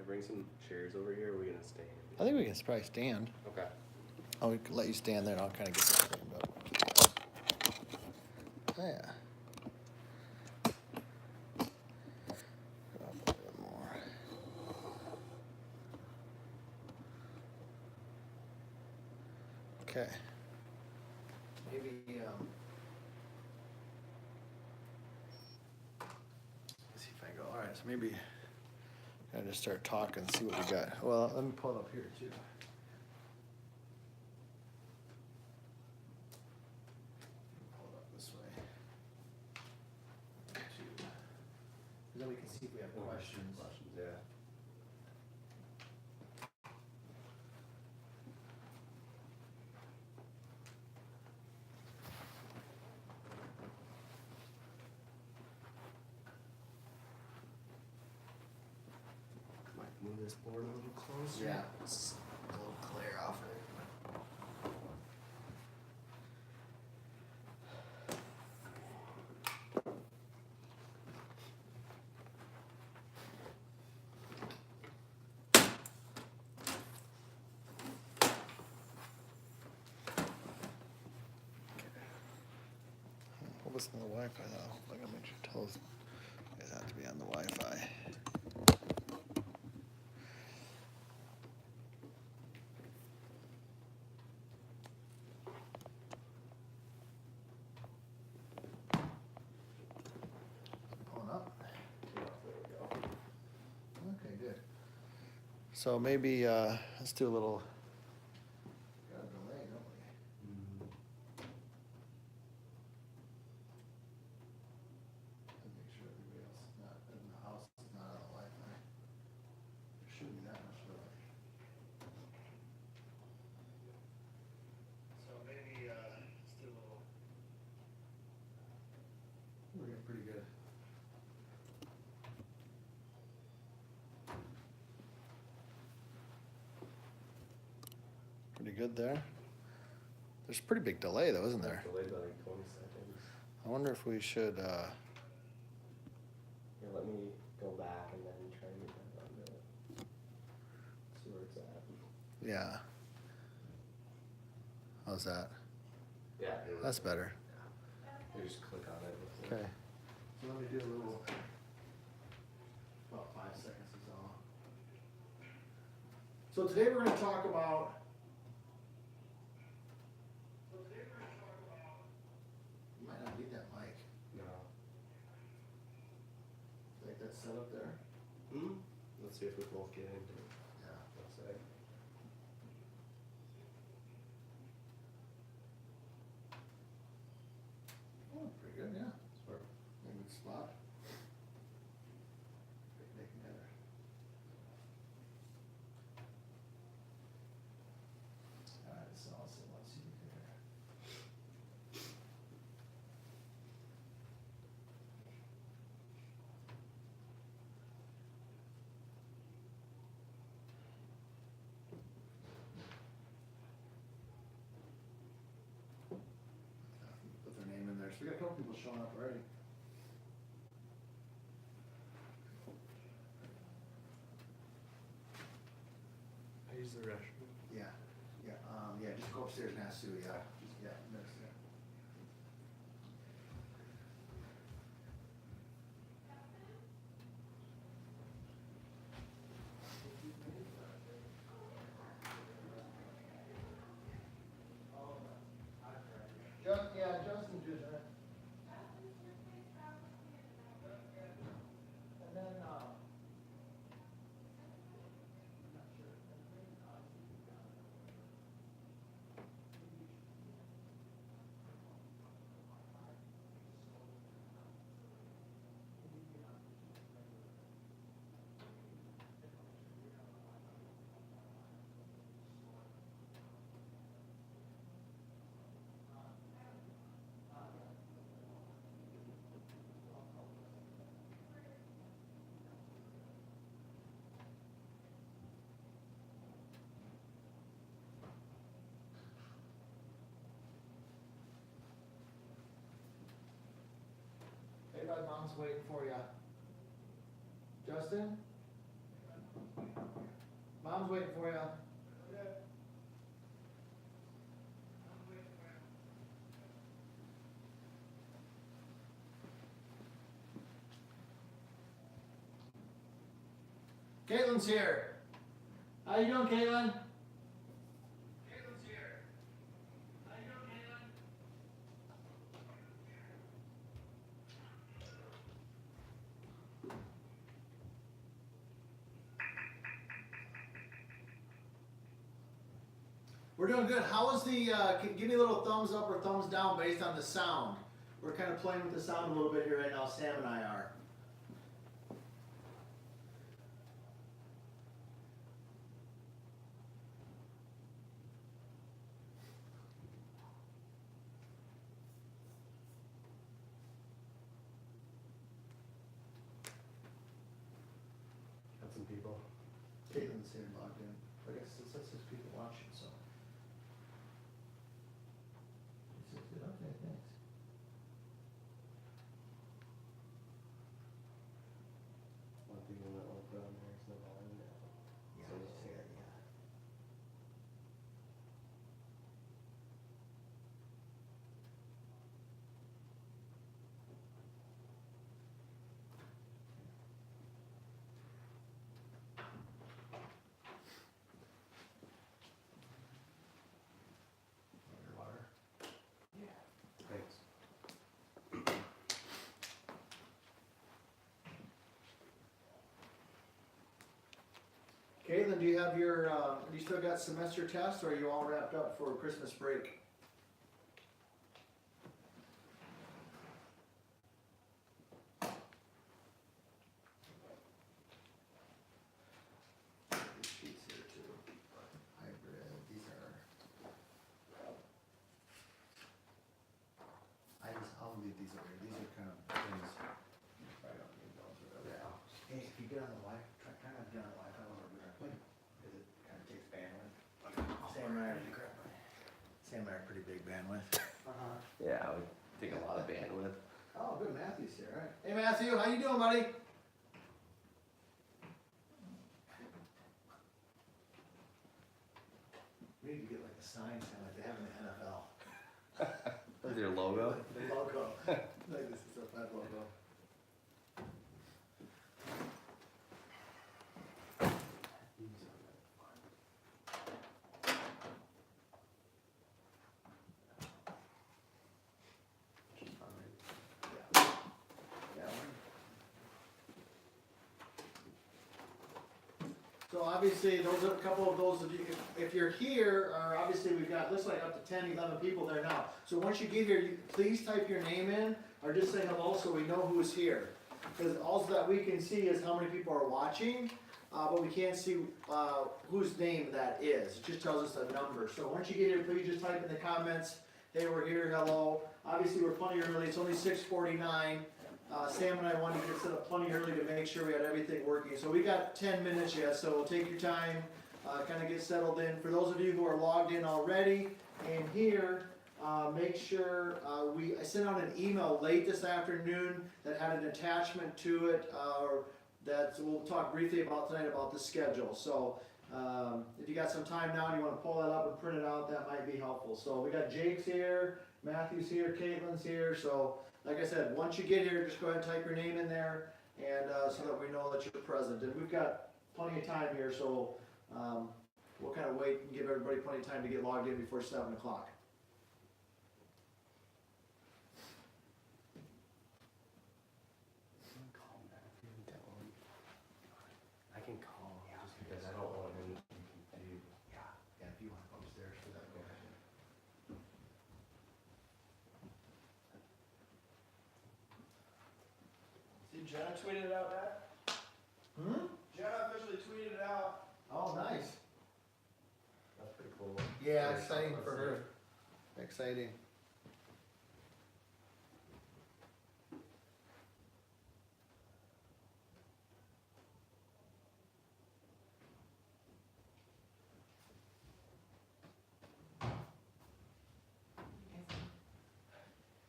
bring some chairs over here, or are we gonna stand? I think we can probably stand. Okay. I'll let you stand there and I'll kind of get this straightened up. Yeah. Up a bit more. Okay. Maybe, let's see if I go. All right, so maybe I just start talking, see what we got. Well, let me pull it up here too. Pull it up this way. Then we can see if we have questions. Questions, yeah. Might move this board a little closer. Yeah, it's a little clear off it. We'll listen to the Wi-Fi though. I gotta make sure it tells you guys have to be on the Wi-Fi. Pulling up. Yeah, there we go. Okay, good. So maybe let's do a little. Got a delay, don't we? Make sure everybody else is not in the house is not on the Wi-Fi. There shouldn't be that much delay. So maybe let's do a little. We're getting pretty good. Pretty good there. There's a pretty big delay though, isn't there? Delayed by like 20 seconds. I wonder if we should. Here, let me go back and then try and get that on the. See where it's at. Yeah. How's that? Yeah. here we That's go. better. You just click on it. Okay. So let me do a little. About 5 seconds is all. So today we're going to talk about. You might not need that mic. No. Like that set up there. Let's see if we both get into it. Yeah. Let's say. Oh, pretty good, yeah. Sure. In a good spot. Picnic together. Alright, so let's see here. Put their name in there. So we got a couple people showing up already. I use the restroom. Yeah, yeah, just go upstairs and ask Sue, yeah, just, yeah, next, yeah. Yeah, Justin's just, and then, Hey, bud, mom's waiting for you. Justin? Mom's waiting for you. Caitlin's here. How you doing, Caitlin? Caitlin's here. How you doing, Caitlin? We're doing good. How was the, give me a little thumbs up or thumbs down based on the sound. We're kind of playing with the sound a little bit here right now, Sam and I are. Got some people. Caitlin's here logged in. I guess it says 6 people watching, so. Okay, thanks. One thing we might want to put on there is the volume now. Yeah, I just see that, yeah. Water. Thanks. Caitlin, do you have your, do you still got semester tests, or are you all wrapped up for Christmas break? These sheets here too, hybrid, these are. I'll leave these over here, these are kind of things. I don't need those or whatever. Hey, if you get on the Wi-Fi, try not to get on the Wi-Fi while we're doing our thing, because it kind of takes bandwidth. Sam and I are pretty big bandwidth. Yeah, it would take a lot of bandwidth. Oh, good, Matthew's here, all right. Hey Matthew, how you doing, buddy? We need to get like a sign kind of like they have in the NFL. That's your logo? The logo. Like this is our 5 logo. Yeah. So obviously, those are a couple of those of you, if you're here, obviously we've got, looks like up to 10, 11 people there now. So once you get here, please type your name in, or just say hello so we know who's here. Because also that we can see is how many people are watching, but we can't see whose name that is. It just tells us a number. So once you get here, please just type in the comments, hey, we're here, hello. Obviously, we're plenty early, it's only 6:49. Sam and I wanted to get set up plenty early to make sure we had everything working. So we got 10 minutes yet, so take your time, kind of get settled in. For those of you who are logged in already and here, make sure I sent out an email late this afternoon that had an attachment to it, that we'll talk briefly about tonight about the schedule. So if you got some time now and you want to pull that up and print it out, that might be helpful. So we got Jake's here, Matthew's here, Caitlin's here. So like I said, once you get here, just go ahead and type your name in there, and so that we know that you're present. And we've got plenty of time here, so we'll kind of wait and give everybody plenty of time to get logged in before 7 o'clock. Call Matthew and tell him. I can call him just because I don't want him to be confused. Yeah, if you want to go upstairs for that, go ahead. See, Jenna tweeted it out, Dad? Jenna officially tweeted it out. Oh, nice. That's pretty cool. Yeah, Very exciting solid for her. Exciting.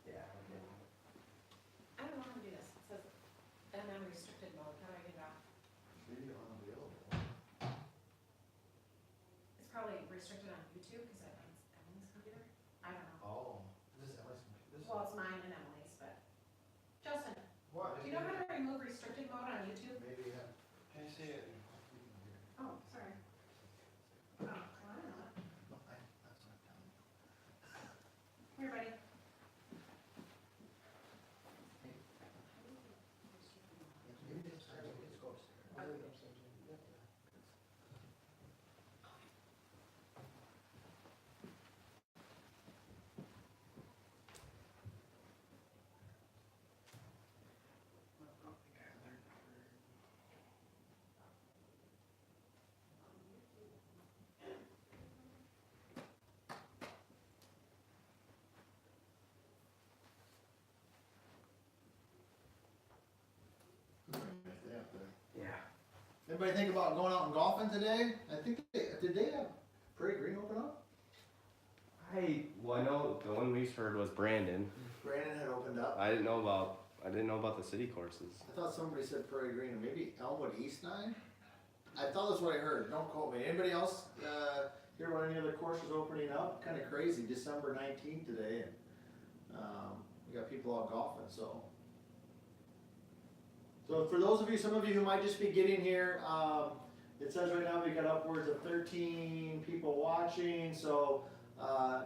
Yeah, okay. I don't know how to do this. It says I'm on restricted mode. How do I get it off? Video unavailable. restricted on YouTube, cause I think it's Emily's computer, I don't know. Oh, this is Emily's, this Well, it's mine and Emily's, but, Justin, What? do you know how to remove restricted mode on YouTube? Maybe, Can you see it? Oh, sorry. Oh, well, I don't know. No, that's what I'm telling you. Come here, buddy. Maybe it's time to just go upstairs. Yeah. Anybody think about going out and golfing today? I think, did they have Prairie Green open up? Well, I know the one we heard was Brandon. Brandon had opened up. I didn't know about the city courses. I thought somebody said Prairie Green, or maybe Elmwood East 9? I thought that's what I heard, don't quote me. Anybody else, hear about any other courses opening up? Kinda crazy, December 19th today, and, we got people out golfing, so. So for those of you, some of you who might just be getting here, it says right now we got upwards of 13 people watching, so,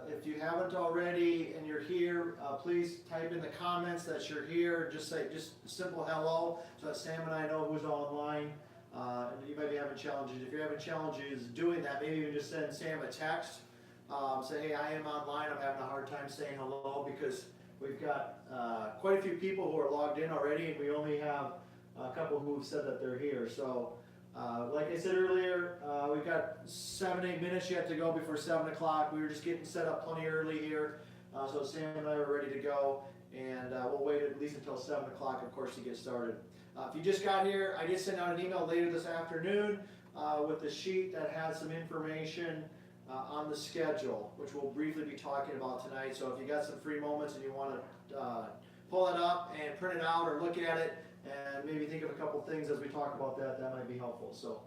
if you haven't already and you're here, please type in the comments that you're here, just say, just simple hello, so that Sam and I know who's online. And you might be having challenges. If you're having challenges doing that, maybe you just send Sam a text. Say, hey, I am online. I'm having a hard time saying hello, because we've got quite a few people who are logged in already, and we only have a couple who've said that they're here. So, like I said earlier, we've got 7-8 minutes yet to go before 7 o'clock. We were just getting set up plenty early here. So Sam and I are ready to go, and we'll wait at least until 7 o'clock, of course, to get started. If you just got here, I did send out an email later this afternoon with the sheet that has some information on the schedule, which we'll briefly be talking about tonight. So if you got some free moments and you want to pull it up and print it out or look at it and maybe think of a couple things as we talk about that, that might be helpful. So.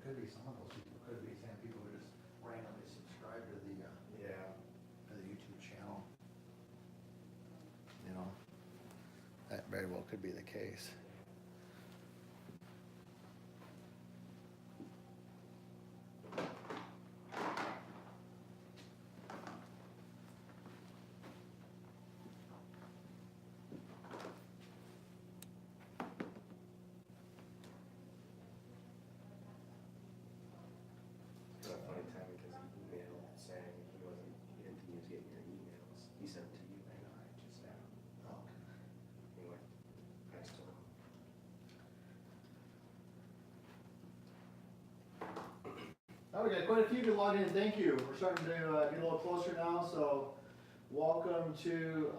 There could be some of those people, could be some people who just randomly subscribe to the, Yeah. to the YouTube channel. You know, that very well could be the case. It's a funny time because he emailed saying he didn't think he was getting your emails. He sent it to you and I just now. Okay. Anyway, thanks to him. Oh, we got quite a few to log in. Thank you. We're starting to get a little closer now, so welcome to.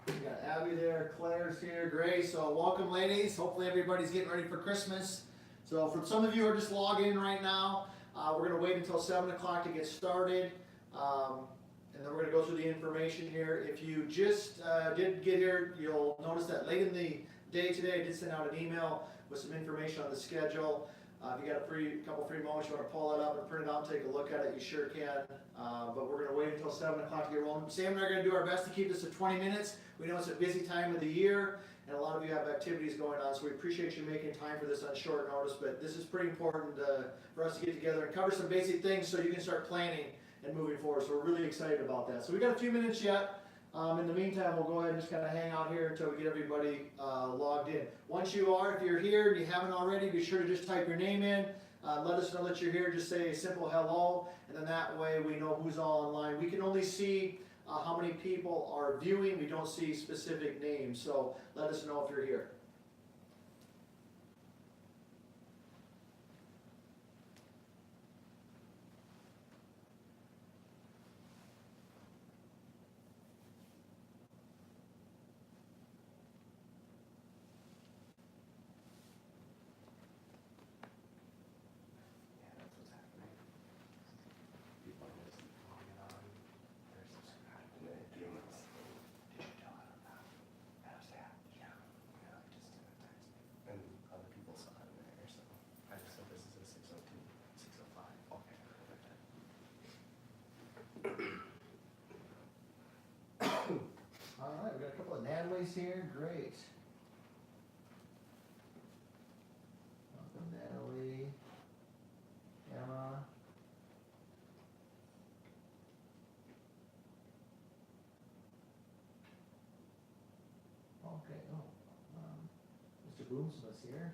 We got Abby there, Claire's here, Grace. So welcome, ladies. Hopefully everybody's getting ready for Christmas. So for some of you who are just logging in right now, we're going to wait until 7 o'clock to get started. And then we're going to go through the information here. If you just did get here, you'll notice that late in the day today, I did send out an email with some information on the schedule. If you got a couple free moments, you want to pull it up and print it out and take a look at it, you sure can. But we're going to wait until 7 o'clock to get rolling. Sam and I are going to do our best to keep this to 20 minutes. We know it's a busy time of the year, and a lot of you have activities going on, so we appreciate you making time for this on short notice. But this is pretty important for us to get together and cover some basic things so you can start planning and moving forward. So we're really excited about that. So we got a few minutes yet. In the meantime, we'll go ahead and just kind of hang out here until we get everybody logged in. Once you are, if you're here and you haven't already, be sure to just type your name in. Let us know that you're here. Just say a simple hello, and then that way we know who's all online. We can only see how many people are viewing. We don't see specific names, so let us know if you're here. Natalie's here, great. Welcome Natalie, Emma. Okay, Mr. Boomsmith's here.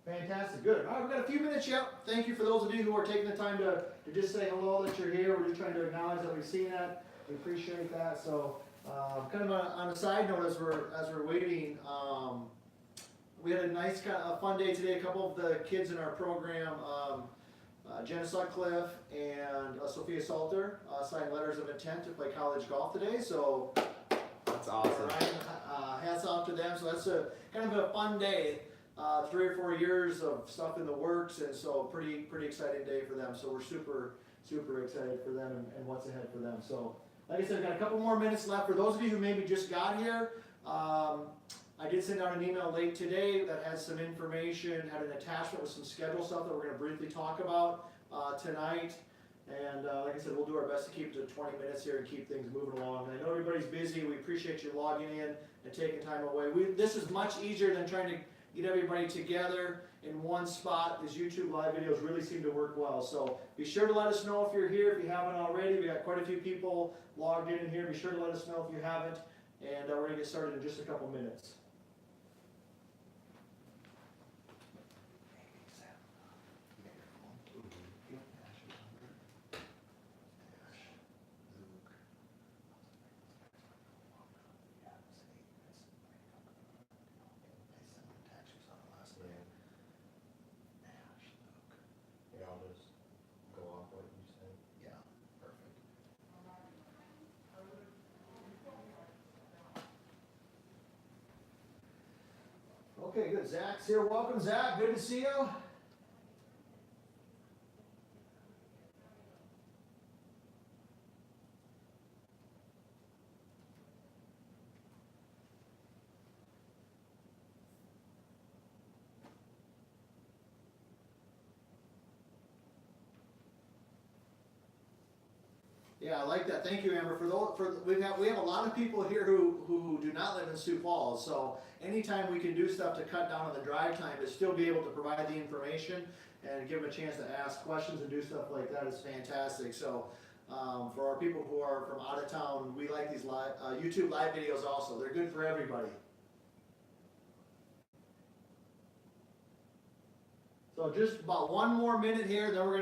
Fantastic, good. All right, we've got a few minutes yet. Thank you for those of you who are taking the time to just say hello, that you're here. We're just trying to acknowledge that we've seen that. We appreciate that. So, kind of on a side note, as we're waiting, we had a nice kind of fun day today. A couple of the kids in our program, Jenna Sutcliffe and Sophia Salter, signed letters of intent to play college golf today. So, That's awesome. hats off to them. So that's a kind of a fun day. 3 or 4 years of stuff in the works, and so pretty exciting day for them. So we're super excited for them and what's ahead for them. So like I said, I've got a couple more minutes left. For those of you who maybe just got here, I did send out an email late today that has some information, had an attachment with some schedule stuff that we're going to briefly talk about tonight. And like I said, we'll do our best to keep it to 20 minutes here and keep things moving along. And I know everybody's busy. We appreciate you logging in and taking time away. This is much easier than trying to get everybody together in one spot. These YouTube live videos really seem to work well. So be sure to let us know if you're here, if you haven't already. We got quite a few people logged in here. Be sure to let us know if you haven't. And we're going to get started in just a couple minutes. Yeah, I'll just go off what you said. Yeah, perfect. Okay, good. Zach's here. Welcome, Zach. Good to see you. Yeah, I like that. Thank you, Amber. We have a lot of people here who do not live in Sioux Falls. So anytime we can do stuff to cut down on the drive time, to still be able to provide the information and give them a chance to ask questions and do stuff like that is fantastic. So for our people who are from out of town, we like these live YouTube live videos also. They're good for everybody. So just about one more minute here, then we're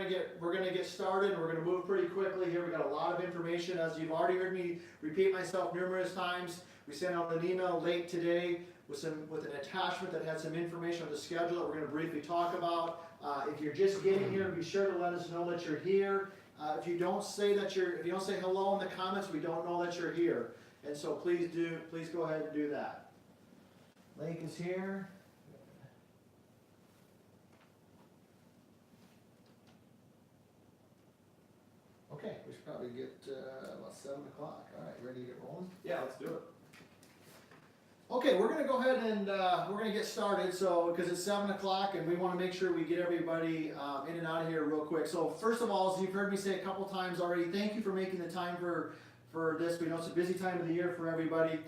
gonna get started. We're gonna move pretty quickly here. We got a lot of information, as you've already heard me repeat myself numerous times. We sent out an email late today with an attachment that had some information on the schedule that we're gonna briefly talk about. If you're just getting here, be sure to let us know that you're here. If you don't say hello in the comments, we don't know that you're here. And so please go ahead and do that. Lake is here. Okay, we should probably get about 7 o'clock. All right, ready to get rolling? Yeah, let's do it. Okay, we're going to go ahead and we're going to get started. So, because it's 7 o'clock, and we want to make sure we get everybody in and out of here real quick. So, first of all, as you've heard me say a couple times already, thank you for making the time for this. We know it's a busy time of the year for everybody,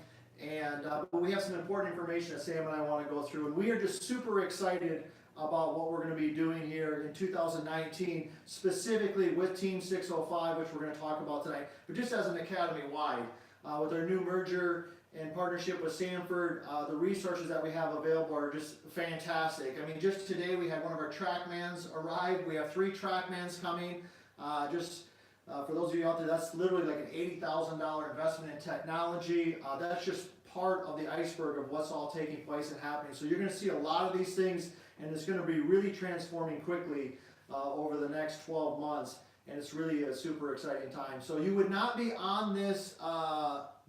and but we have some important information that Sam and I want to go through, and we are just super excited about what we're going to be doing here in 2019, specifically with Team 605, which we're going to talk about tonight, but just as an academy-wide. With our new merger and partnership with Sanford, the resources that we have available are just fantastic. I mean, just today we had one of our TrackMans arrive. We have 3 TrackMans coming. For those of you out there, that's literally like an $80,000 investment in technology. That's just part of the iceberg of what's all taking place and happening. So you're going to see a lot of these things, and it's going to be really transforming quickly over the next 12 months, and it's really a super exciting time. So you would not be on this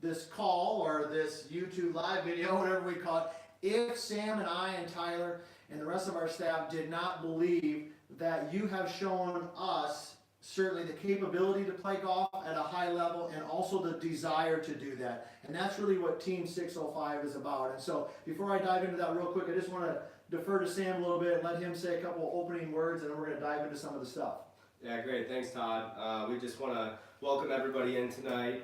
this call or this YouTube live video, whatever we call it, if Sam and I and Tyler and the rest of our staff did not believe that you have shown us certainly the capability to play golf at a high level and also the desire to do that. And that's really what Team 605 is about. And so before I dive into that real quick, I just want to defer to Sam a little bit and let him say a couple opening words, and then we're gonna dive into some of the stuff. Yeah, great. Thanks, Todd. We just want to welcome everybody in tonight.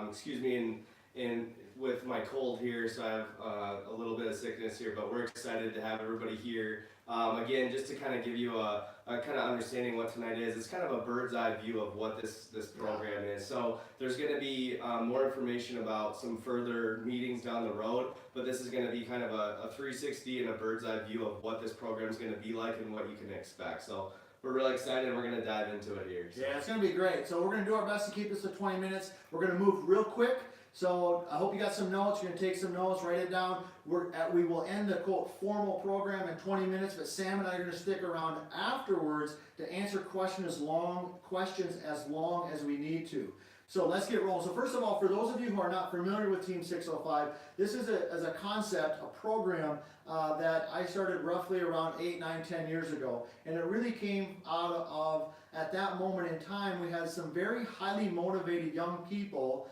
Excuse me in with my cold here, so I have a little bit of sickness here, but we're excited to have everybody here. Again, just to kind of give you a kind of understanding what tonight is, it's kind of a bird's eye view of what this program is. So there's going to be more information about some further meetings down the road, but this is going to be kind of a 360 and a bird's eye view of what this program is going to be like and what you can expect. So we're really excited, and we're going to dive into it here. So. Yeah, it's gonna be great. So we're gonna do our best to keep this to 20 minutes. We're gonna move real quick. So I hope you got some notes. You're gonna take some notes, write it down. We will end the quote formal program in 20 minutes, but Sam and I are gonna stick around afterwards to answer questions as long as we need to. So let's get rolling. So first of all, for those of you who are not familiar with Team 605, this is a concept, a program that I started roughly around 8, 9, 10 years ago. And it really came out of, at that moment in time, we had some very highly motivated young people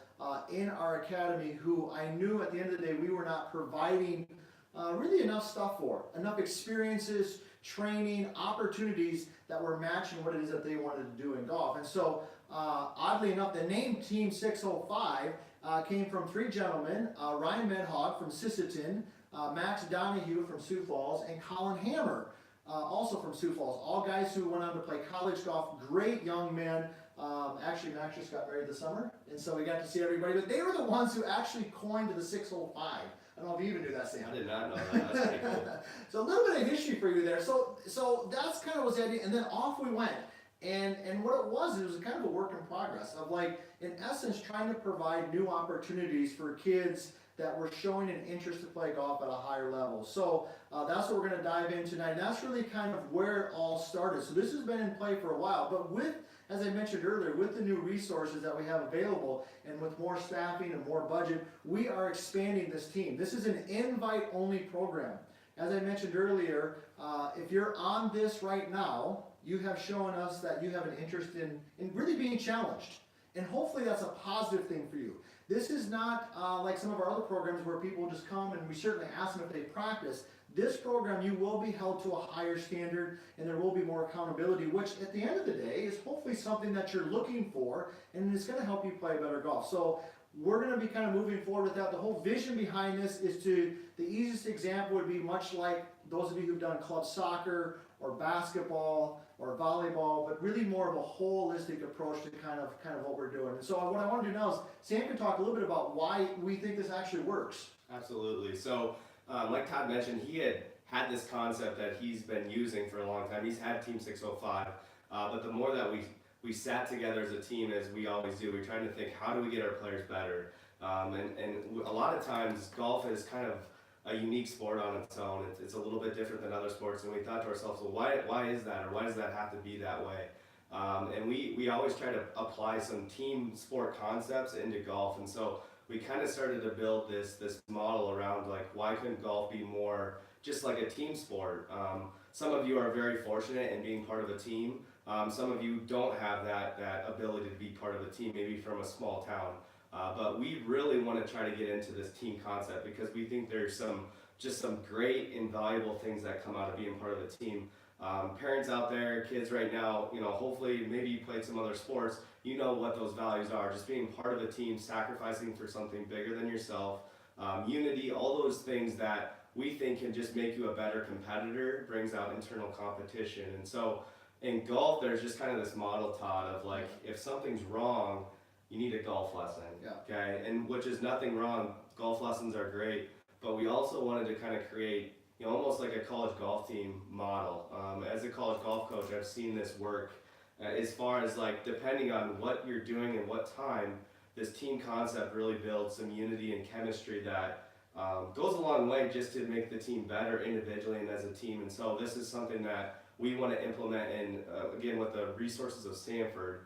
in our academy who I knew at the end of the day we were not providing really enough stuff for, enough experiences, training, opportunities that were matching what it is that they wanted to do in golf. And so oddly enough, the name Team 605 came from three gentlemen, Ryan Medhog from Sisseton, Max Donahue from Sioux Falls, and Colin Hammer, also from Sioux Falls. All guys who went on to play college golf, great young men. Actually, Max just got married this summer, and so we got to see everybody. But they were the ones who actually coined the 605. I don't know if you even knew that, Sam. I did not know that. That's pretty cool. So a little bit of history for you there. So that's kind of was the idea, and then off we went. And what it was kind of a work in progress of, like, in essence, trying to provide new opportunities for kids that were showing an interest to play golf at a higher level. So that's what we're going to dive in tonight. And that's really kind of where it all started. So this has been in play for a while, but with, as I mentioned earlier, with the new resources that we have available and with more staffing and more budget, we are expanding this team. This is an invite-only program. As I mentioned earlier, if you're on this right now, you have shown us that you have an interest in really being challenged. And hopefully that's a positive thing for you. This is not like some of our other programs where people just come and we certainly ask them if they practice. This program, you will be held to a higher standard and there will be more accountability, which at the end of the day is hopefully something that you're looking for, and it's going to help you play better golf. So we're going to be kind of moving forward with that. The whole vision behind this is the easiest example would be much like those of you who've done club soccer or basketball or volleyball, but really more of a holistic approach to kind of what we're doing. And so what I want to do now is Sam can talk a little bit about why we think this actually works. Absolutely. So like Todd mentioned, he had this concept that he's been using for a long time. He's had Team 605, but the more that we sat together as a team, as we always do, we're trying to think, how do we get our players better? And a lot of times golf is kind of a unique sport on its own. It's a little bit different than other sports, and we thought to ourselves, well, why is that, or why does that have to be that way? And we always try to apply some team sport concepts into golf, and so we kind of started to build this model around, like, why couldn't golf be more just like a team sport? Some of you are very fortunate in being part of a team. Some of you don't have that ability to be part of a team, maybe from a small town. But we really want to try to get into this team concept because we think there's some great and valuable things that come out of being part of a team. Parents out there, kids right now, hopefully maybe you played some other sports, you know what those values are. Just being part of a team, sacrificing for something bigger than yourself, unity, all those things that we think can just make you a better competitor, brings out internal competition. And so in golf, there's just kind of this model, Todd, of like, if something's wrong, you need a golf lesson, okay? And which is nothing wrong. Golf lessons are great, but we also wanted to kind of create, almost like a college golf team model. As a college golf coach, I've seen this work as far as, like, depending on what you're doing and what time, this team concept really builds some unity and chemistry that goes a long way just to make the team better individually and as a team. And so this is something that we want to implement in, again, with the resources of Stanford.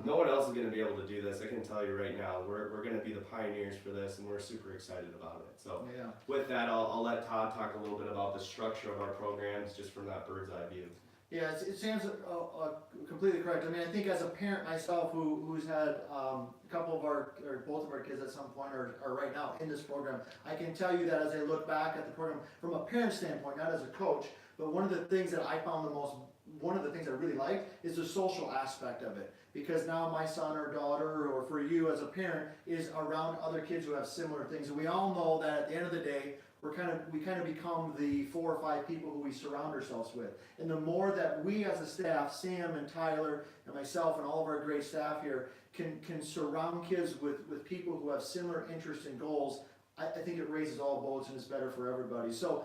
No one else is going to be able to do this. I can tell you right now, we're going to be the pioneers for this, and we're super excited about it. So with that, I'll let Todd talk a little bit about the structure of our programs just from that bird's eye view. Yeah, Sam's completely correct. I mean, I think as a parent myself who's had a couple of our, or both of our kids at some point or right now in this program, I can tell you that as I look back at the program from a parent standpoint, not as a coach, but one of the things that I found one of the things I really liked is the social aspect of it. Because now my son or daughter, or for you as a parent, is around other kids who have similar things. And we all know that at the end of the day, we kind of become the 4 or 5 people who we surround ourselves with. And the more that we as a staff, Sam and Tyler and myself and all of our great staff here, can surround kids with people who have similar interests and goals, I think it raises all boats and is better for everybody. So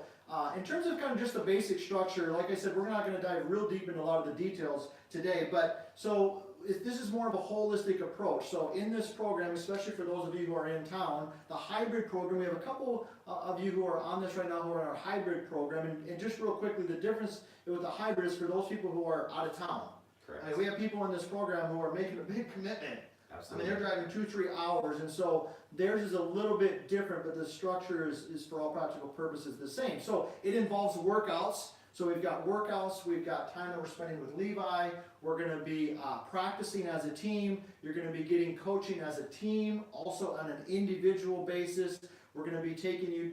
in terms of kind of just the basic structure, like I said, we're not going to dive real deep into a lot of the details today, but so this is more of a holistic approach. So in this program, especially for those of you who are in town, the hybrid program, we have a couple of you who are on this right now who are in our hybrid program. And just real quickly, the difference with the hybrid is for those people who are out of town. Correct. I mean, we have people in this program who are making a big commitment. I Absolutely. mean, they're driving 2-3 hours, and so theirs is a little bit different, but the structure is for all practical purposes the same. So it involves workouts. So we've got workouts, we've got time that we're spending with Levi, we're going to be practicing as a team, you're going to be getting coaching as a team, also on an individual basis. We're going to be taking you,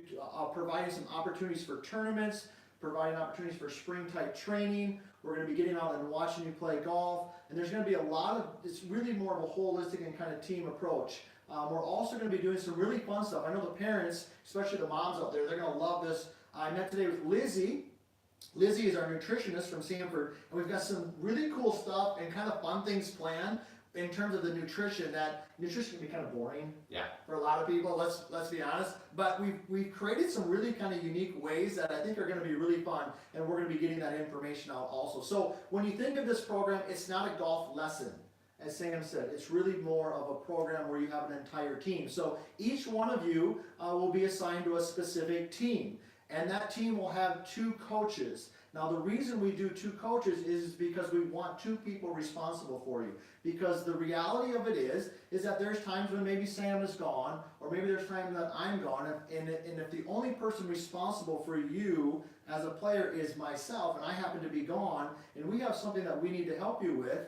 providing some opportunities for tournaments, providing opportunities for spring type training. We're going to be getting out and watching you play golf, and there's going to be a lot of, it's really more of a holistic and kind of team approach. We're also going to be doing some really fun stuff. I know the parents, especially the moms out there, they're going to love this. I met today with Lizzie. Lizzie is our nutritionist from Sanford, and we've got some really cool stuff and kind of fun things planned in terms of the nutrition. That nutrition can be kind of boring, Yeah. for a lot of people. Let's be honest. But we've created some really kind of unique ways that I think are going to be really fun, and we're going to be getting that information out also. So when you think of this program, it's not a golf lesson. As Sam said, it's really more of a program where you have an entire team. So each one of you will be assigned to a specific team. And that team will have 2 coaches. Now the reason we do 2 coaches is because we want 2 people responsible for you. Because the reality of it is that there's times when maybe Sam is gone, or maybe there's times that I'm gone, and if the only person responsible for you as a player is myself, and I happen to be gone, and we have something that we need to help you with,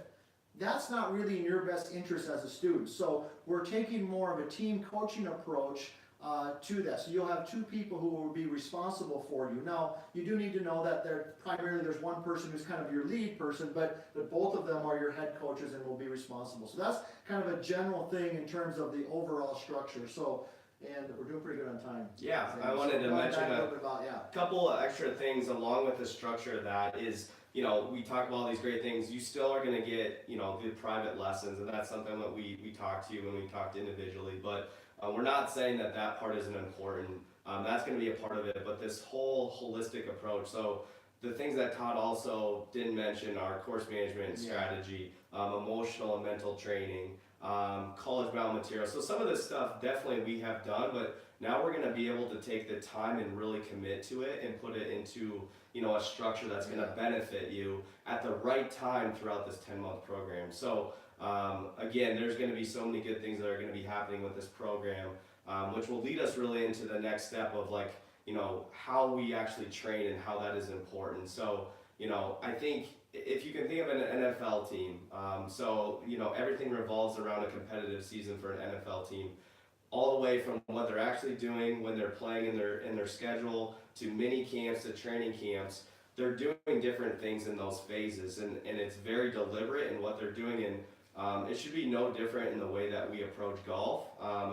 that's not really in your best interest as a student. So we're taking more of a team coaching approach to that. So you'll have 2 people who will be responsible for you. Now, you do need to know that there's one person who's kind of your lead person, but both of them are your head coaches and will be responsible. So that's kind of a general thing in terms of the overall structure. So, and we're doing pretty good on time. Yeah, So I wanted to going mention back a little bit about, yeah. couple of extra things along with the structure of that is, you know, we talk about all these great things. You still are going to get, you know, good private lessons, and that's something that we talk to you when we talked individually. But we're not saying that part isn't important. That's going to be a part of it. But this whole holistic approach. So the things that Todd also didn't mention are course management and strategy, emotional and mental training, college-bound material. So some of this stuff definitely we have done, but now we're going to be able to take the time and really commit to it and put it into, you know, a structure that's going to benefit you at the right time throughout this 10-month program. So again, there's going to be so many good things that are going to be happening with this program, which will lead us really into the next step of, like, you know, how we actually train and how that is important. So, you know, I think if you can think of an NFL team, so, you know, everything revolves around a competitive season for an NFL team, all the way from what they're actually doing when they're playing in their schedule, to mini camps, to training camps. They're doing different things in those phases, and it's very deliberate in what they're doing, and it should be no different in the way that we approach golf.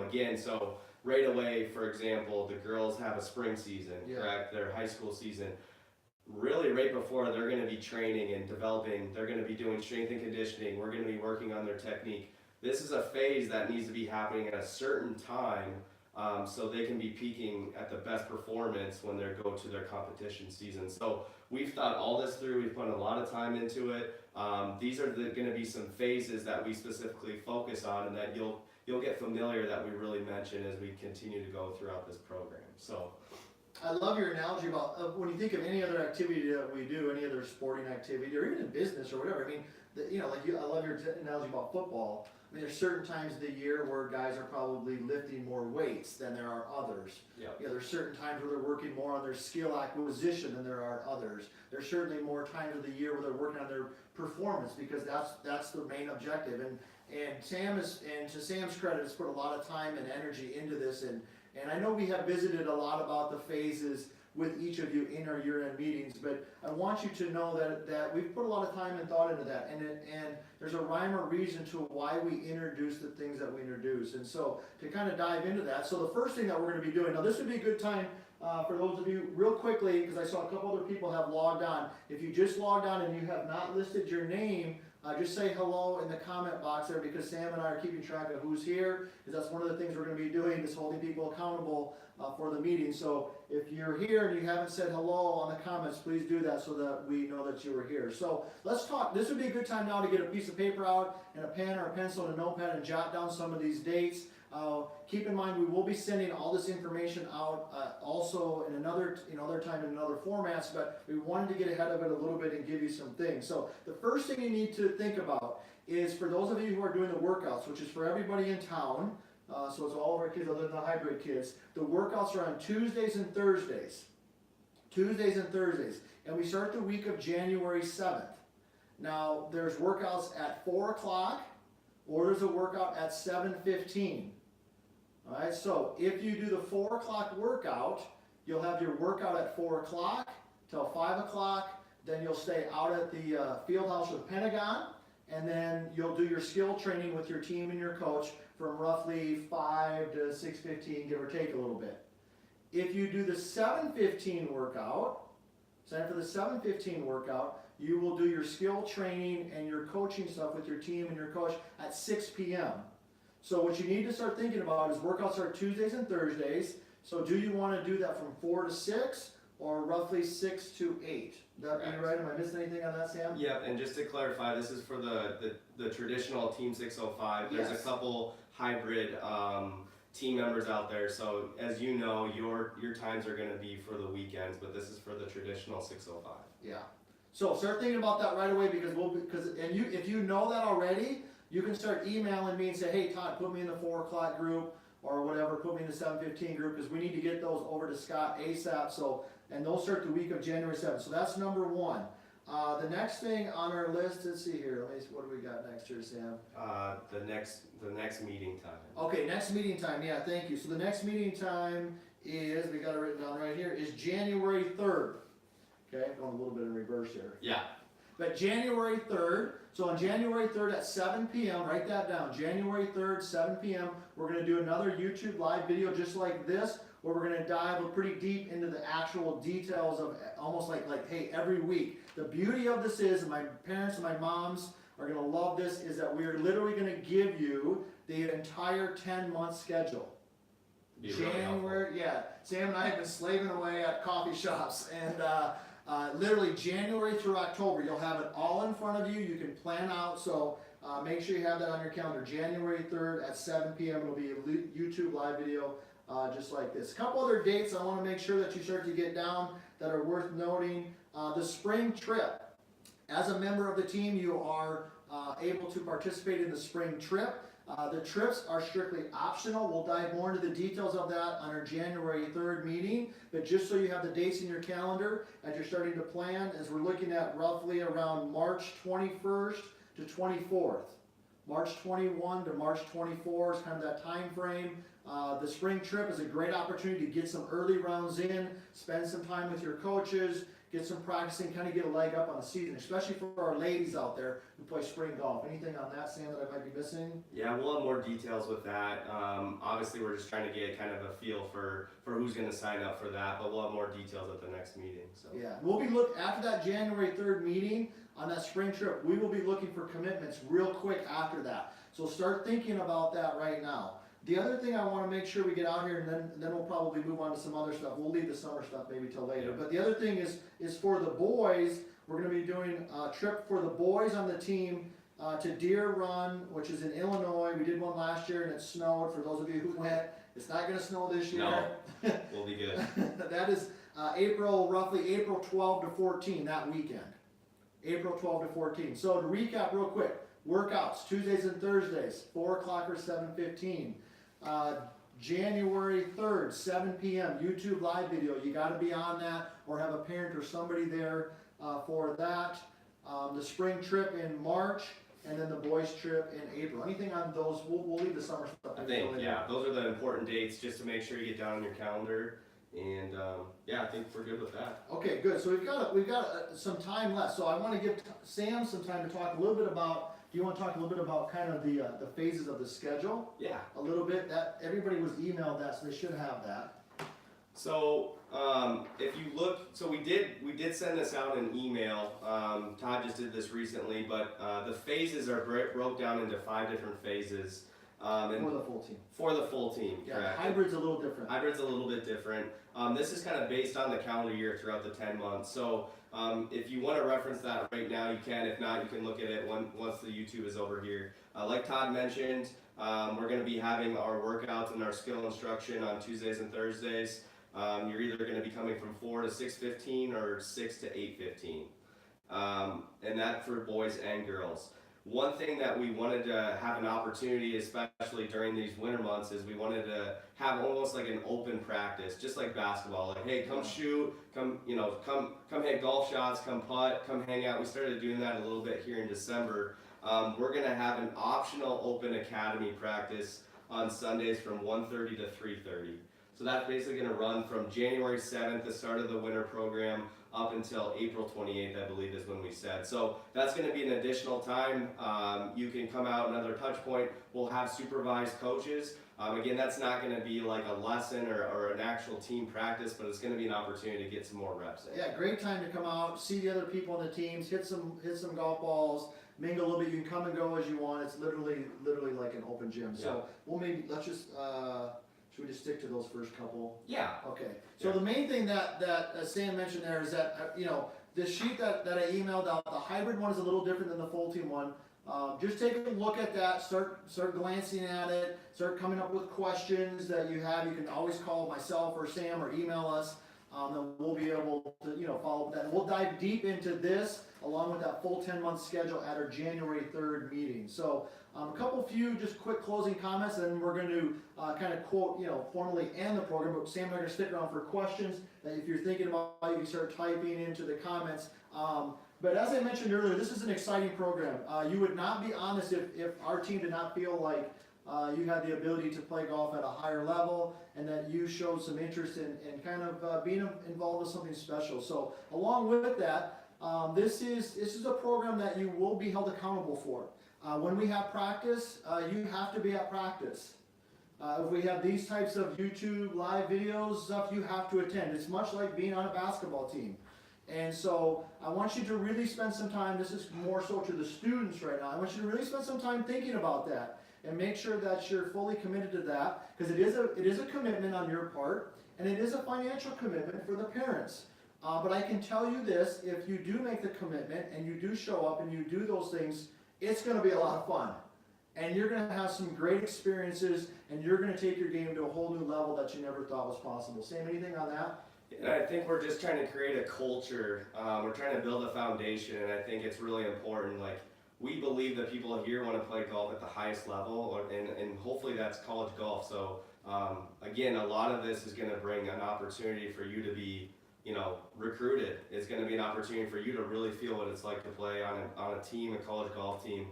Again, so right away, for example, the girls have a spring season, correct? Their high school season. Really right before they're going to be training and developing, they're going to be doing strength and conditioning. We're going to be working on their technique. This is a phase that needs to be happening at a certain time, so they can be peaking at the best performance when they go to their competition season. So we've thought all this through. We've put a lot of time into it. These are going to be some phases that we specifically focus on, and that you'll get familiar, that we really mention as we continue to go throughout this program. So I love your analogy about when you think of any other activity that we do, any other sporting activity, or even in business or whatever. I mean, I love your analogy about football. I mean, there's certain times of the year where guys are probably lifting more weights than there are others. Yep. You know, there's certain times where they're working more on their skill acquisition than there are others. There's certainly more times of the year where they're working on their performance, because that's the main objective. And to Sam's credit, has put a lot of time and energy into this, and I know we have visited a lot about the phases with each of you in our year-end meetings, but I want you to know that we've put a lot of time and thought into that, and there's a rhyme or reason to why we introduce the things that we introduce. And so to kind of dive into that, so the first thing that we're going to be doing, now this would be a good time for those of you, real quickly, because I saw a couple other people have logged on. If you just logged on and you have not listed your name, just say hello in the comment box there, because Sam and I are keeping track of who's here, because that's one of the things we're going to be doing, is holding people accountable for the meeting. So if you're here and you haven't said hello on the comments, please do that so that we know that you were here. So let's talk. This would be a good time now to get a piece of paper out and a pen or a pencil and a notepad and jot down some of these dates. Keep in mind, we will be sending all this information out also in another time in other formats, but we wanted to get ahead of it a little bit and give you some things. So the first thing you need to think about is, for those of you who are doing the workouts, which is for everybody in town, so it's all of our kids other than the hybrid kids, the workouts are on Tuesdays and Thursdays. Tuesdays and Thursdays. And we start the week of January 7th. Now, there's workouts at 4 o'clock, or there's a workout at 7:15. Alright, so if you do the 4 o'clock workout, you'll have your workout at 4 o'clock till 5 o'clock, then you'll stay out at the field house or the Pentagon, and then you'll do your skill training with your team and your coach from roughly 5 to 6:15, give or take a little bit. If you do the 7:15 workout, sign up for the 7:15 workout, you will do your skill training and your coaching stuff with your team and your coach at 6 p.m. So what you need to start thinking about is, workouts are Tuesdays and Thursdays. So do you want to do that from 4 to 6 or roughly 6 to 8? That be right? Am I missing anything on that, Sam? Yep, and just to clarify, this is for the traditional Team 605. There's Yes. a couple hybrid team members out there, so as you know, your times are going to be for the weekends, but this is for the traditional 605. Yeah. So start thinking about that right away, because if you know that already, you can start emailing me and say, hey Todd, put me in the 4 o'clock group or whatever, put me in the 7:15 group, because we need to get those over to Scott ASAP. So, and those start the week of January 7th. So that's number one. The next thing on our list, let's see here. What do we got next here, Sam? The next meeting time. Okay, next meeting time. Yeah, thank you. So the next meeting time is, we got it written down right here, is January 3rd. Okay, going a little bit in reverse here. Yeah. But January 3rd, so on January 3rd at 7 p.m., write that down, January 3rd, 7 p.m., we're going to do another YouTube live video just like this, where we're going to dive pretty deep into the actual details of, almost like hey, every week. The beauty of this is, and my parents and my moms are going to love this, is that we are literally going to give you the entire 10-month schedule. Be really January, yeah. Sam and I have been slaving away at coffee shops, and literally January through October, you'll have it all in front of you. You can plan out, so make sure you have that on your calendar. January 3rd at 7 p.m. It'll be a YouTube live video just like this. A couple other dates I want to make sure that you start to get down that are worth noting. The spring trip. As a member of the team, you are able to participate in the spring trip. The trips are strictly optional. We'll dive more into the details of that on our January 3rd meeting, but just so you have the dates in your calendar as you're starting to plan, as we're looking at roughly around March 21st to 24th. March 21 to March 24 is kind of that time frame. The spring trip is a great opportunity to get some early rounds in, spend some time with your coaches, get some practicing, kind of get a leg up on the season, especially for our ladies out there who play spring golf. Anything on that, Sam, that I might be missing? Yeah, we'll have more details with that. Obviously, we're just trying to get kind of a feel for who's going to sign up for that, but we'll have more details at the next meeting. So. Yeah, we'll be after that January 3rd meeting on that spring trip, we will be looking for commitments real quick after that. So start thinking about that right now. The other thing I want to make sure we get out here, and then we'll probably move on to some other stuff. We'll leave the summer stuff maybe till later. Yeah. But the other thing is for the boys, we're going to be doing a trip for the boys on the team to Deer Run, which is in Illinois. We did one last year and it snowed. For those of you who went, it's not going to snow this year. No. We'll be good. That is roughly April 12 to 14, that weekend. April 12 to 14. So to recap real quick, Workouts, Tuesdays and Thursdays, 4 o'clock or 7:15. January 3rd, 7 p.m., YouTube live video. You gotta be on that or have a parent or somebody there for that. The spring trip in March, and then the boys trip in April. Anything on those, we'll leave the summer stuff. I think, yeah, those are the important dates, just to make sure you get down on your calendar, and, yeah, I think we're good with that. Okay, good, so we've got some time left, so I wanna give Sam some time to talk a little bit about, do you wanna talk a little bit about kind of the phases of the schedule? Yeah. A little bit, that, everybody was emailed that, so they should have that. So, if you look, so we did send this out in email, Todd just did this recently, but, the phases are broke down into 5 different phases. For And the full team. for the full team, Yeah, correct. hybrid's a little different. Hybrid's a little bit different. This is kind of based on the calendar year throughout the 10 months. So if you want to reference that right now, you can. If not, you can look at it once the YouTube is over here. Like Todd mentioned, we're going to be having our workouts and our skill instruction on Tuesdays and Thursdays. You're either going to be coming from 4 to 6:15 or 6 to 8:15. And that for boys and girls. One thing that we wanted to have an opportunity, especially during these winter months, is we wanted to have almost like an open practice, just like basketball. Like, hey, come shoot, come hit golf shots, come putt, come hang out. We started doing that a little bit here in December. We're gonna have an optional open academy practice on Sundays from 1:30 to 3:30. So that's basically gonna run from January 7th, the start of the winter program, up until April 28th, I believe is when we said. So that's going to be an additional time. You can come out another touch point. We'll have supervised coaches. Again, that's not going to be like a lesson or an actual team practice, but it's going to be an opportunity to get some more reps in. Yeah, great time to come out, see the other people on the teams, hit some golf balls, mingle a little bit. You can come and go as you want. It's literally like an open gym. So we'll maybe let's just should we just stick to those first couple? Yeah. Okay. So Yeah. the main thing that Sam mentioned there is that the sheet that I emailed out, the hybrid one is a little different than the full team one. Just take a look at that, start glancing at it, start coming up with questions that you have. You can always call myself or Sam or email us. Then we'll be able to follow up with that. And we'll dive deep into this along with that full 10-month schedule at our January 3rd meeting. So a few just quick closing comments, and we're going to kind of quote, formally end the program. But Sam and I are going to stick around for questions that if you're thinking about, you can start typing into the comments. But as I mentioned earlier, this is an exciting program. You would not be on this if our team did not feel like you had the ability to play golf at a higher level, and that you showed some interest in kind of being involved with something special. So along with that, this is a program that you will be held accountable for. When we have practice, you have to be at practice. If we have these types of YouTube live videos, stuff, you have to attend. It's much like being on a basketball team. And so I want you to really spend some time, this is more so to the students right now, I want you to really spend some time thinking about that and make sure that you're fully committed to that, because it is a commitment on your part, and it is a financial commitment for the parents. But I can tell you this, if you do make the commitment and you do show up and you do those things, it's going to be a lot of fun. And you're going to have some great experiences, and you're going to take your game to a whole new level that you never thought was possible. Sam, anything on that? And I think we're just trying to create a culture. We're trying to build a foundation, and I think it's really important. Like, we believe that people here want to play golf at the highest level, and hopefully that's college golf. So again, a lot of this is going to bring an opportunity for you to be, recruited. It's going to be an opportunity for you to really feel what it's like to play on a team, a college golf team.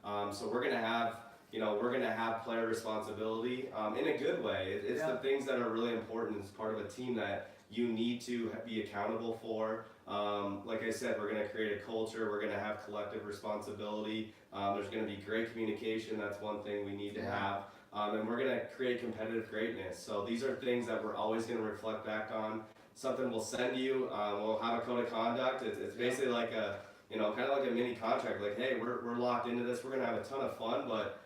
So we're going to have player responsibility in a good way. It's the things that are really important as part of a team that you need to be accountable for. Like I said, we're going to create a culture. We're going to have collective responsibility. There's going to be great communication. That's one thing we need to have. And we're going to create competitive greatness. So these are things that we're always going to reflect back on. Something we'll send you. We'll have a code of conduct. It's basically like a, kind of like a mini contract. Like, hey, we're locked into this. We're going to have a ton of fun, but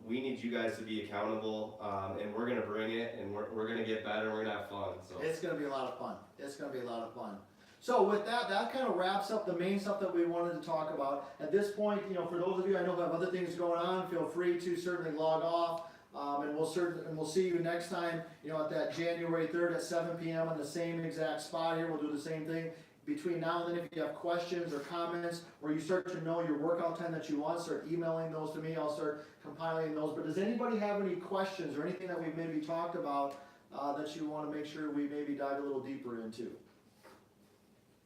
we need you guys to be accountable, and we're going to bring it, and we're going to get better, we're going to have fun. So it's going to be a lot of fun. It's going to be a lot of fun. So with that kind of wraps up the main stuff that we wanted to talk about. At this point, for those of you I know who have other things going on, feel free to certainly log off, and we'll see you next time, at that January 3rd at 7 p.m. on the same exact spot here. We'll do the same thing. between now and then, if you have questions or comments, or you start to know your workout time that you want, start emailing those to me, I'll start compiling those. But does anybody have any questions or anything that we've maybe talked about, that you wanna make sure we maybe dive a little deeper into?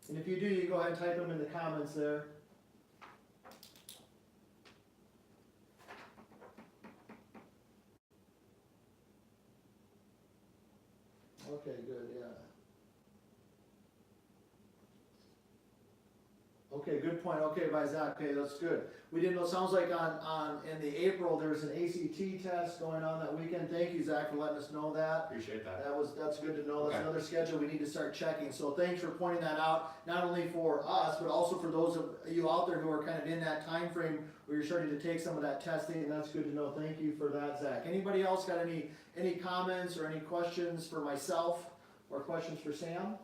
And if you do, you go ahead and type them in the comments there. Okay, good, yeah. Okay, good point, okay, by Zach, okay, that's good. We didn't know, sounds like in the April, there's an ACT test going on that weekend. Thank you, Zach, for letting us know that. Appreciate that. That's good to know, that's Okay. another schedule we need to start checking, so thanks for pointing that out, not only for us, but also for those of you out there who are kind of in that time frame where you're starting to take some of that testing, and that's good to know, thank you for that, Zach. Anybody else got any comments or any questions for myself, or questions for Sam?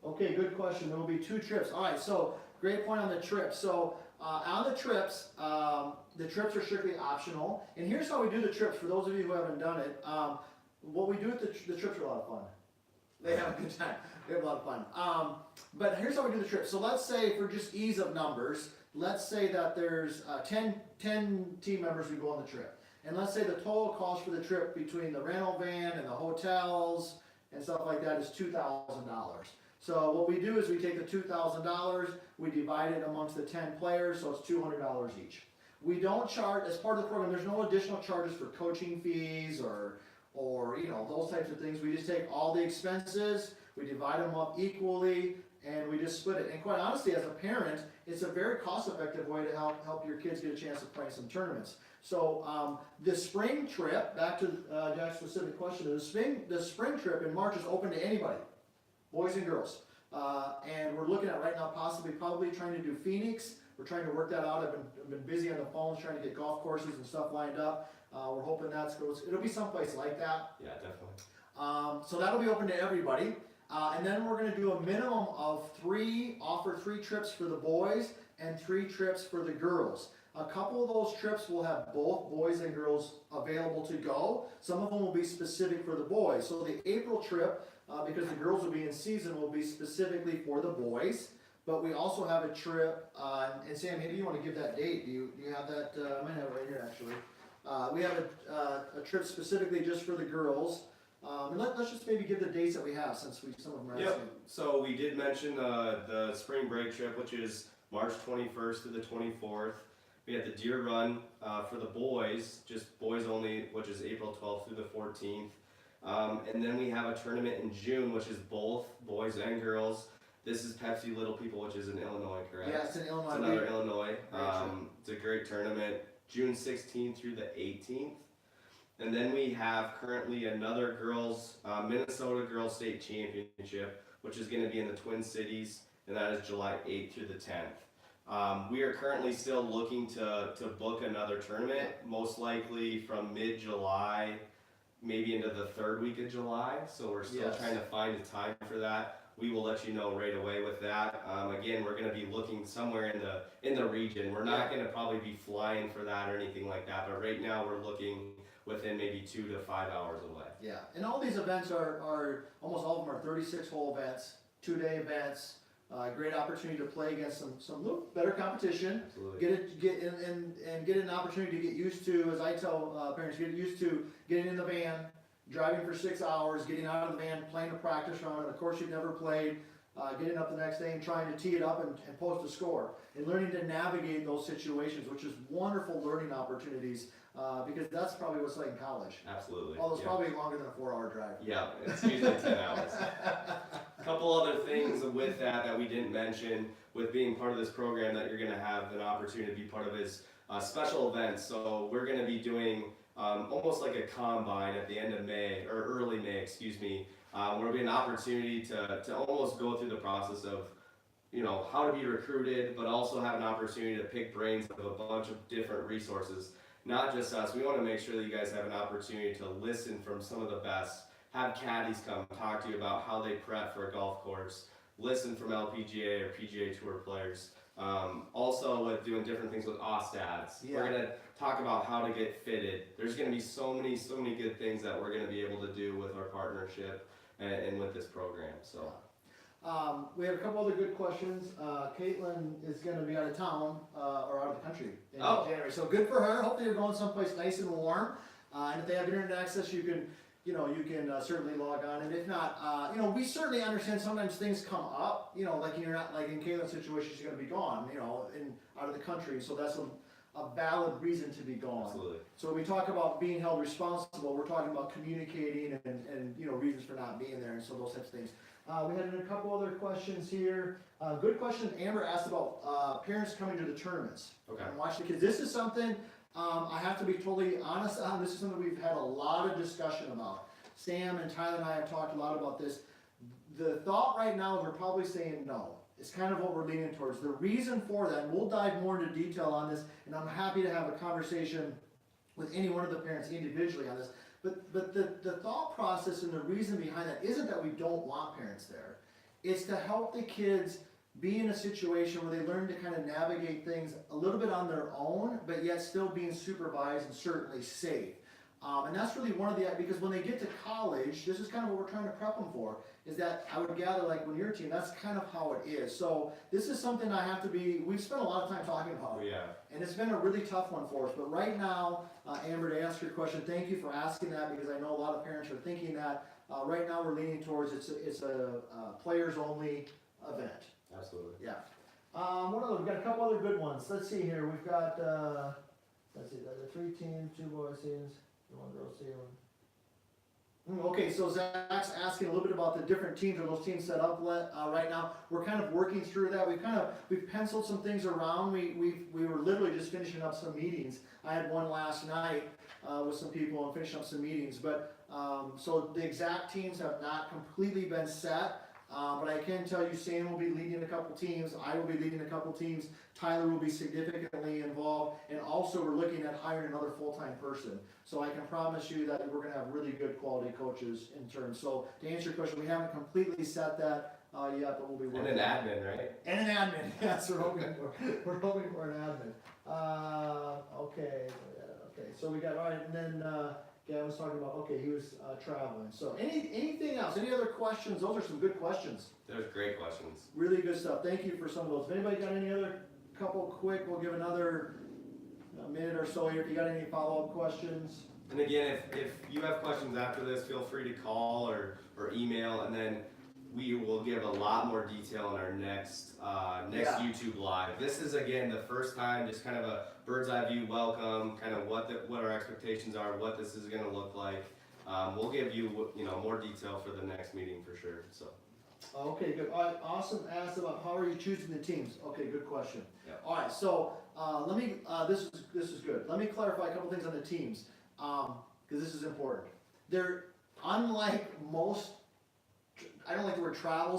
Okay, good question, there will be 2 trips, alright, so, great point on the trip, so, on the trips are strictly optional, and here's how we do the trips, for those of you who haven't done it, what we do with the trips are a lot of fun. They have a good time, they have a lot of fun, but here's how we do the trip, so let's say, for just ease of numbers, let's say that there's 10 team members who go on the trip, and let's say the total cost for the trip between the rental van and the hotels and stuff like that is $2,000. So what we do is we take the $2,000, we divide it amongst the 10 players, so it's $200 each. We don't charge, as part of the program, there's no additional charges for coaching fees or you know, those types of things. We just take all the expenses, we divide them up equally, and we just split it. And quite honestly, as a parent, it's a very cost-effective way to help your kids get a chance to play some tournaments. So the spring trip, back to Jack's specific question, the spring trip in March is open to anybody, boys and girls. And we're looking at right now probably trying to do Phoenix. We're trying to work that out. I've been busy on the phones trying to get golf courses and stuff lined up. We're hoping it'll be someplace like that. Yeah, definitely. So that'll be open to everybody. And then we're gonna do a minimum of offer 3 trips for the boys and 3 trips for the girls. A couple of those trips will have both boys and girls available to go. Some of them will be specific for the boys. So the April trip, because the girls will be in season, will be specifically for the boys. But we also have a trip, and Sam, maybe you want to give that date. Do you have that? I might have it right here actually. We have a trip specifically just for the girls. And let's just maybe give the dates that we have, since some of them are asking. Yep, so we did mention the spring break trip, which is March 21st to the 24th. We had the Deer Run for the boys, just boys only, which is April 12th through the 14th. And then we have a tournament in June, which is both boys and girls. This is Pepsi Little People, which is in Illinois, correct? Yeah, it's in Illinois. It's another Illinois. Great It's a great tournament, June 16th through the 18th. And then we have currently another girls, Minnesota Girls State Championship, which is going to be in the Twin Cities, and that is July 8th through the 10th. We are currently still looking to book another tournament, most likely from mid-July, maybe into the 3rd week of July. So we're still Yes. trying to find a time for that. We will let you know right away with that. Again, we're going to be looking somewhere in the region. We're not going to probably be flying for that or anything like that, but right now we're looking within maybe 2 to 5 hours away. Yeah, and all these events are almost all of them are 36-hole events, 2-day events. Great opportunity to play against some little better competition. Absolutely. Get an opportunity to get used to, as I tell parents, get used to getting in the van, driving for 6 hours, getting out of the van, playing a practice round, and of course you've never played, getting up the next day and trying to tee it up and post a score, and learning to navigate those situations, which is wonderful learning opportunities, because that's probably what's like in college. Absolutely. Although it's Yeah. probably longer than a 4-hour drive. Yeah, it's usually 10 hours. Couple other things with that we didn't mention with being part of this program that you're going to have an opportunity to be part of is special events. So we're going to be doing almost like a combine at the end of May, or early May, excuse me, where will be an opportunity to almost go through the process of, you know, how to be recruited, but also have an opportunity to pick brains of a bunch of different resources. Not just us. We want to make sure that you guys have an opportunity to listen from some of the best. Have caddies come talk to you about how they prep for a golf course. Listen from LPGA or PGA Tour players. Also with doing different things with OSTADs. Yeah. We're going to talk about how to get fitted. There's going to be so many good things that we're going to be able to do with our partnership. and with this program. So We have a couple other good questions. Caitlin is gonna be out of town, or out of the country in Oh. January, so good for her. Hopefully you're going someplace nice and warm. And if they have internet access, you can certainly log on, and if not, we certainly understand sometimes things come up, like you're not, like in Caitlin's situation, she's gonna be gone, out of the country, so that's a valid reason to be gone. absolutely. So when we talk about being held responsible, we're talking about communicating and reasons for not being there, and so those types of things. We had a couple other questions here. Good question, Amber asked about parents coming to the tournaments Okay. and watch the kids. This is something, I have to be totally honest on, this is something we've had a lot of discussion about. Sam and Tyler and I have talked a lot about this. The thought right now is we're probably saying no. It's kind of what we're leaning towards. The reason for that, and we'll dive more into detail on this, and I'm happy to have a conversation with any one of the parents individually on this. But the thought process and the reason behind that isn't that we don't want parents there. It's to help the kids be in a situation where they learn to kind of navigate things a little bit on their own, but yet still being supervised and certainly safe. And that's really one of the, because when they get to college, this is kind of what we're trying to prep them for, is that I would gather, like when you're a teen, that's kind of how it is. So this is something we've spent a lot of time talking about. Oh, yeah. And it's been a really tough one for us, but right now, Amber, to answer your question, thank you for asking that, because I know a lot of parents are thinking that. Right now, we're leaning towards it's a players only event. Absolutely. Yeah. What other? We've got a couple other good ones. Let's see here. We've got let's see, the 3 teams, 2 boys teams, 1 girls team. Okay, so Zach's asking a little bit about the different teams, or those teams set up right now. We're kind of working through that. We've penciled some things around. We were literally just finishing up some meetings. I had one last night with some people and finishing up some meetings. But so the exact teams have not completely been set. But I can tell you, Sam will be leading a couple teams. I will be leading a couple teams. Tyler will be significantly involved, and also we're looking at hiring another full-time person. So I can promise you that we're going to have really good quality coaches in turn. So to answer your question, we haven't completely set that yet, but we'll be working. And an admin, right? And an admin. Yes, we're hoping for an admin. Okay. So we got, all right, and then Gavin was talking about, he was traveling. So anything else? Any other questions? Those are some good questions. There's great questions. Really good stuff. Thank you for some of those. If anybody got any other couple quick, we'll give another minute or so here. If you got any follow-up questions. And again, if you have questions after this, feel free to call or email, and then we will give a lot more detail in our next Yeah. YouTube live. This is again the first time, just kind of a bird's eye view welcome, kind of what our expectations are, what this is going to look like. We'll give you more detail for the next meeting for sure. So. Okay, good. All right, awesome. Asked about how are you choosing the teams? Okay, good question. Yeah. All right, so let me. This is good. Let me clarify a couple things on the teams, because this is important. They're unlike most. I don't like the word travel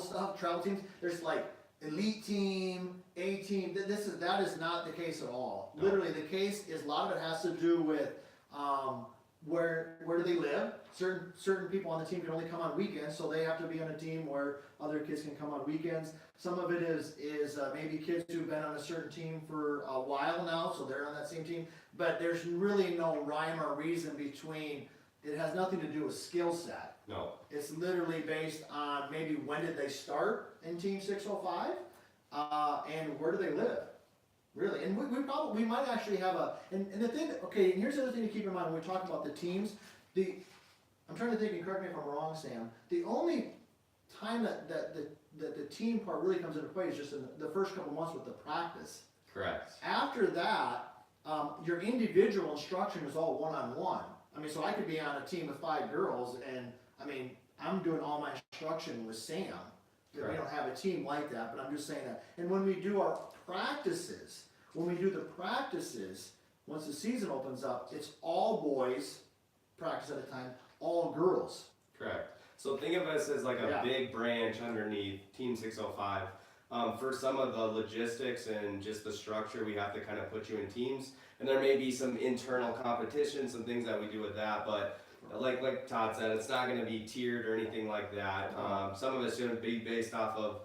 teams. There's like elite team, A team. That is not the case at all. No. Literally, the case is a lot of it has to do with where do they live. Certain people on the team can only come on weekends, so they have to be on a team where other kids can come on weekends. Some of it is maybe kids who've been on a certain team for a while now, so they're on that same team. But there's really no rhyme or reason between. It has nothing to do with skill set. No. It's literally based on maybe when did they start in Team 605, and where do they live. Really, and we might actually have and the thing, and here's the other thing to keep in mind when we talk about the teams. I'm trying to think, and correct me if I'm wrong, Sam, the only time that the team part really comes into play is just in the first couple months with the practice. Correct. After that, your individual instruction is all one-on-one. I mean, so I could be on a team with 5 girls, and I mean, I'm doing all my instruction with Sam. We don't have a team like that, but I'm just saying that. And when we do our practices, once the season opens up, it's all boys practice at a time, all girls. Correct. So think of us as like a big branch underneath Team 605. For some of the logistics and just the structure, we have to kind of put you in teams. And there may be some internal competition, some things that we do with that, but like Todd said, it's not going to be tiered or anything like that. Some of it's going to be based off of,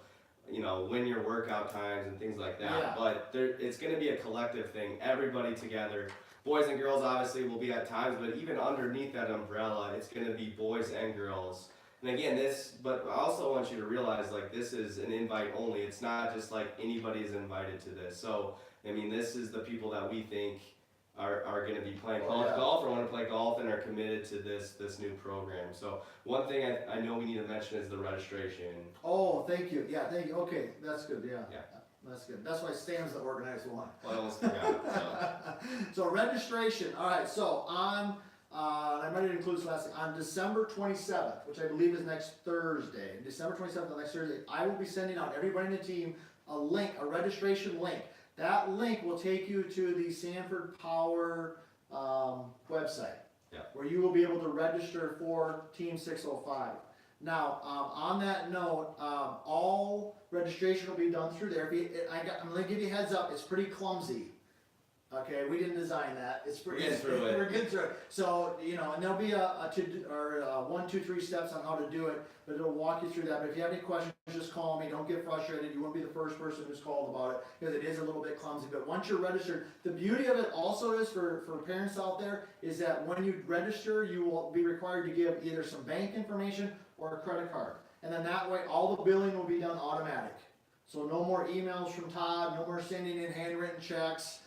when your workout times and things like that. Yeah. But it's going to be a collective thing, everybody together. Boys and girls obviously will be at times, but even underneath that umbrella, it's going to be boys and girls. And again, but I also want you to realize, like, this is an invite only. It's not just like anybody's invited to this. So, I mean, this is the people that we think are gonna be playing Oh, college yeah. golf or wanna play golf and are committed to this new program. So, one thing I know we need to mention is the registration. Oh, thank you, yeah, thank you, okay, that's good, yeah. Yeah. That's good, that's why Stan's the organized one. Well, I almost forgot, so. So registration, alright, so I might include this last thing, on December 27th, which I believe is next Thursday, December 27th, next Thursday, I will be sending out everybody in the team a link, a registration link. That link will take you to the Sanford Power website. Yeah. Where you will be able to register for Team 605. Now, on that note, all registration will be done through there. I'm gonna give you a heads up, it's pretty clumsy. Okay, we didn't design that, it's pretty. We're getting through it. We're getting through it. So, and there'll be a 1, 2, 3 steps on how to do it, but it'll walk you through that. But if you have any questions, just call me, don't get frustrated, you won't be the first person who's called about it, because it is a little bit clumsy. But once you're registered, the beauty of it also is for parents out there, is that when you register, you will be required to give either some bank information or a credit card. And then that way, all the billing will be done automatic. So no more emails from Todd, no more sending in handwritten checks.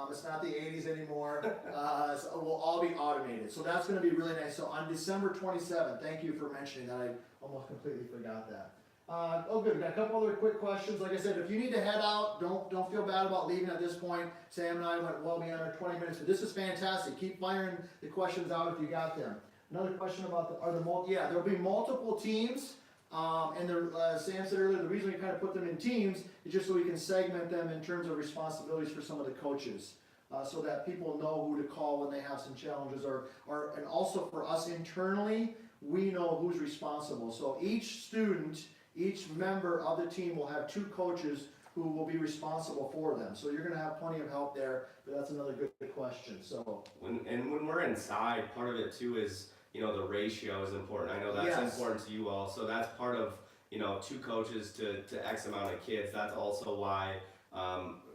It's not the 80s anymore. So it will all be automated. So that's going to be really nice. So on December 27th, thank you for mentioning that. I almost completely forgot that. Oh, good. We've got a couple other quick questions. Like I said, if you need to head out, don't feel bad about leaving at this point. Sam and I went well beyond our 20 minutes, but this is fantastic. Keep firing the questions out if you got them. Another question about there'll be multiple teams. And Sam said earlier, the reason we kind of put them in teams is just so we can segment them in terms of responsibilities for some of the coaches. So that people know who to call when they have some challenges, and also for us internally, we know who's responsible. So each student, each member of the team will have 2 coaches who will be responsible for them. So you're gonna have plenty of help there, but that's another good question, so. When we're inside, part of it too is, the ratio is important. I know that's Yes. important to you all. So that's part of, 2 coaches to X amount of kids. That's also why,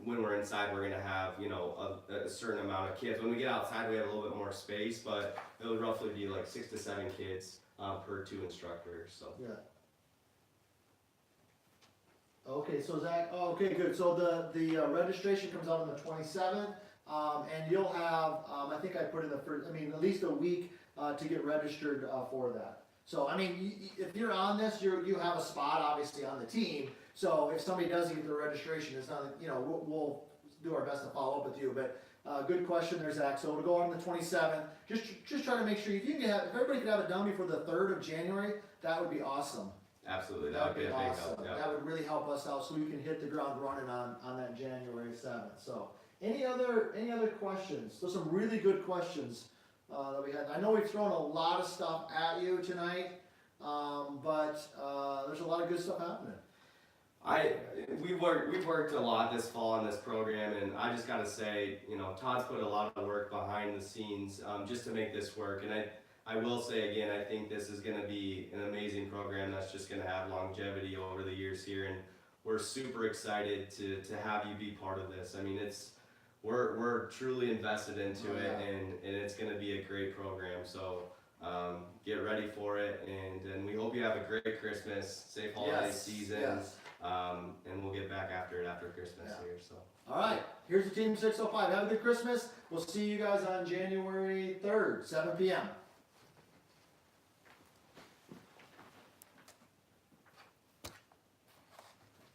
when we're inside, we're gonna have, a certain amount of kids. When we get outside, we have a little bit more space, but it'll roughly be like 6 to 7 kids, per 2 instructors, so. Yeah. Okay, so Zach, okay, good, so the registration comes out on the 27th, and you'll have, I think I put in at least a week, to get registered, for that. So, if you're on this, you have a spot, obviously, on the team, so if somebody doesn't get the registration, it's not, we'll do our best to follow up with you, but, good question there, Zach, so it'll go on the 27th, just try to make sure, if everybody could have it done before the 3rd of January, that would be awesome. Absolutely, that would be a big help, yeah. That would really help us out, so we can hit the ground running on that January 7th, so. Any other questions? There's some really good questions, that we had. I know we've thrown a lot of stuff at you tonight, but, there's a lot of good stuff happening. We've worked a lot this fall on this program, and I just gotta say, Todd's put a lot of work behind the scenes, just to make this work, and I will say again, I think this is gonna be an amazing program that's just gonna have longevity over the years here, and we're super excited to have you be part of this. We're truly invested into it, and it's gonna be a great program, so get ready for it, and we hope you have a great Christmas, safe holiday season. Yes. And we'll get back after Christmas Yeah. here, so. Alright, here's the Team 605, have a good Christmas, we'll see you guys on January 3rd, 7 p.m.